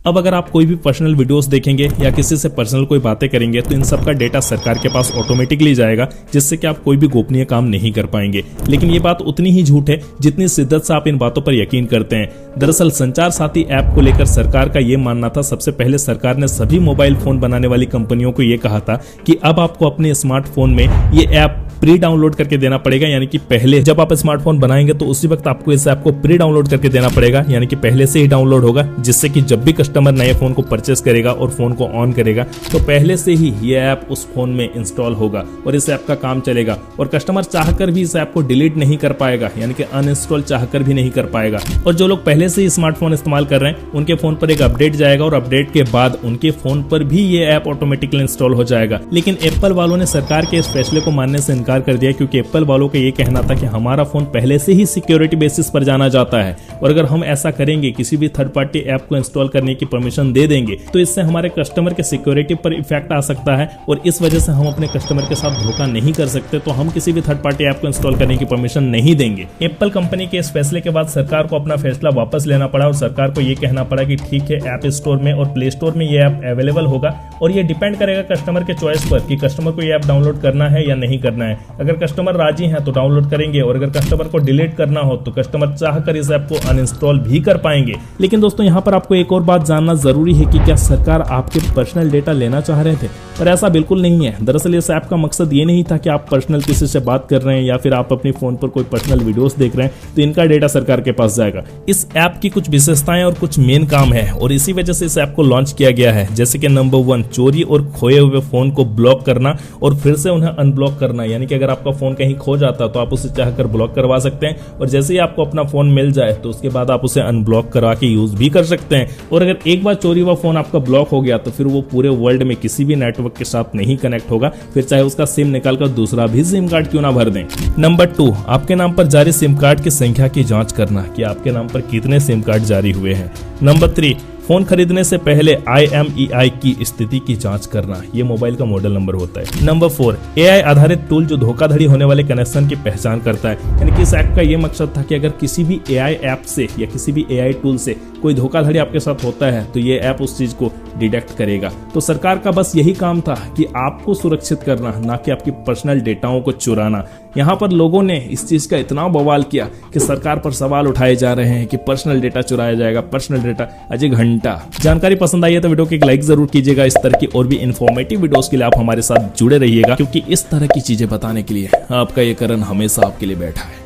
अब अगर आप कोई भी पर्सनल वीडियोस देखेंगे या किसी से पर्सनल कोई बातें करेंगे तो इन सब का डेटा सरकार के पास ऑटोमेटिकली जाएगा, जिससे कि आप कोई भी गोपनीय काम नहीं कर पाएंगे। लेकिन ये बात उतनी ही झूठ है जितनी शिद्दत से आप इन बातों पर यकीन करते हैं। दरअसल संचार साथी ऐप को लेकर सरकार का ये मानना था, सबसे पहले सरकार ने सभी मोबाइल फोन बनाने वाली कंपनियों को ये कहा था कि अब आपको अपने स्मार्टफोन में ये ऐप प्री डाउनलोड करके देना पड़ेगा, यानी कि पहले जब आप स्मार्टफोन बनाएंगे तो उसी वक्त आपको इस ऐप को प्री डाउनलोड करके देना पड़ेगा, यानी कि पहले से ही डाउनलोड होगा, जिससे कि जब भी कस्टमर नए फोन को परचेस करेगा और फोन को ऑन करेगा तो पहले से ही ये ऐप उस फोन में इंस्टॉल होगा और इस ऐप का काम चलेगा और कस्टमर चाहकर भी इस ऐप को डिलीट नहीं कर पाएगा, यानी कि अनइंस्टॉल चाहकर भी नहीं कर पाएगा। और जो लोग पहले से ही स्मार्टफोन इस्तेमाल कर रहे हैं उनके फोन पर एक अपडेट जाएगा और अपडेट के बाद उनके फोन पर भी ये ऐप ऑटोमेटिकली इंस्टॉल हो जाएगा। लेकिन एप्पल वालों ने सरकार के इस फैसले को मानने से इनकार कर दिया, क्योंकि एप्पल वालों का ये कहना था कि हमारा फोन पहले से ही सिक्योरिटी बेसिस पर जाना जाता है और अगर हम ऐसा करेंगे, किसी भी थर्ड पार्टी ऐप को इंस्टॉल करने की परमिशन दे देंगे तो इससे हमारे कस्टमर के सिक्योरिटी पर इफेक्ट आ सकता है और इस वजह से हम अपने कस्टमर के साथ धोखा नहीं कर सकते, तो हम किसी भी थर्ड पार्टी ऐप को इंस्टॉल करने की परमिशन नहीं देंगे। एप्पल कंपनी के इस फैसले के बाद सरकार को अपना फैसला वापस लेना पड़ा और सरकार को यह कहना पड़ा कि ठीक है, ऐप स्टोर में और प्ले स्टोर में ये ऐप अवेलेबल होगा और ये डिपेंड करेगा कस्टमर के चॉइस पर कि कस्टमर को ये ऐप डाउनलोड करना है या नहीं करना है। अगर कस्टमर राजी हैं तो डाउनलोड करेंगे और अगर कस्टमर को डिलीट करना हो तो कस्टमर चाहकर इस ऐप को अनइंस्टॉल भी कर पाएंगे। लेकिन दोस्तों, यहाँ पर आपको एक और बात जानना जरूरी है कि क्या सरकार आपके पर्सनल डेटा लेना चाह रहे थे? पर ऐसा बिल्कुल नहीं है। दरअसल इस ऐप का मकसद ये नहीं था कि आप पर्सनल किसी से बात कर रहे हैं या फिर आप अपने फोन पर कोई पर्सनल वीडियोस देख रहे हैं तो इनका डेटा सरकार के पास जाएगा। इस ऐप की कुछ विशेषताएं और कुछ मेन काम है और इसी वजह से इस ऐप को लॉन्च किया गया है, जैसे कि नंबर 1, चोरी और खोए हुए फोन को ब्लॉक करना और फिर से उन्हें अनब्लॉक करना, यानी कि अगर आपका फोन कहीं खो जाता तो आप उसे चाहकर ब्लॉक करवा सकते हैं और जैसे ही आपको अपना फोन मिल जाए तो उसके बाद आप उसे अनब्लॉक करवा के यूज भी कर सकते हैं। और अगर एक बार चोरी हुआ फोन आपका ब्लॉक हो गया तो फिर वो पूरे वर्ल्ड में किसी भी नेटवर्क के साथ नहीं कनेक्ट होगा, फिर चाहे उसका सिम निकालकर दूसरा भी सिम कार्ड क्यों ना भर दें। नंबर 2, आपके नाम पर जारी सिम कार्ड की संख्या की जांच करना कि आपके नाम पर कितने सिम कार्ड जारी हुए हैं। नंबर 3, फोन खरीदने से पहले IMEI की स्थिति की जांच करना, ये मोबाइल का मॉडल नंबर होता है। नंबर 4, AI आधारित टूल जो धोखाधड़ी होने वाले कनेक्शन की पहचान करता है, यानी कि इस ऐप का ये मकसद था कि अगर किसी भी AI ऐप से या किसी भी AI टूल से कोई धोखाधड़ी आपके साथ होता है तो ये ऐप उस चीज को डिटेक्ट करेगा। तो सरकार का बस यही काम था कि आपको सुरक्षित करना, ना कि आपकी पर्सनल डेटाओं को चुराना। यहाँ पर लोगों ने इस चीज का इतना बवाल किया कि सरकार पर सवाल उठाए जा रहे हैं कि पर्सनल डेटा चुराया जाएगा, पर्सनल डेटा। अजय घंटा जानकारी पसंद आई है तो वीडियो को एक लाइक जरूर कीजिएगा। इस तरह की और भी इन्फॉर्मेटिव वीडियोस के लिए आप हमारे साथ जुड़े रहिएगा, क्योंकि इस तरह की चीजें बताने के लिए आपका ये करण हमेशा आपके लिए बैठा है।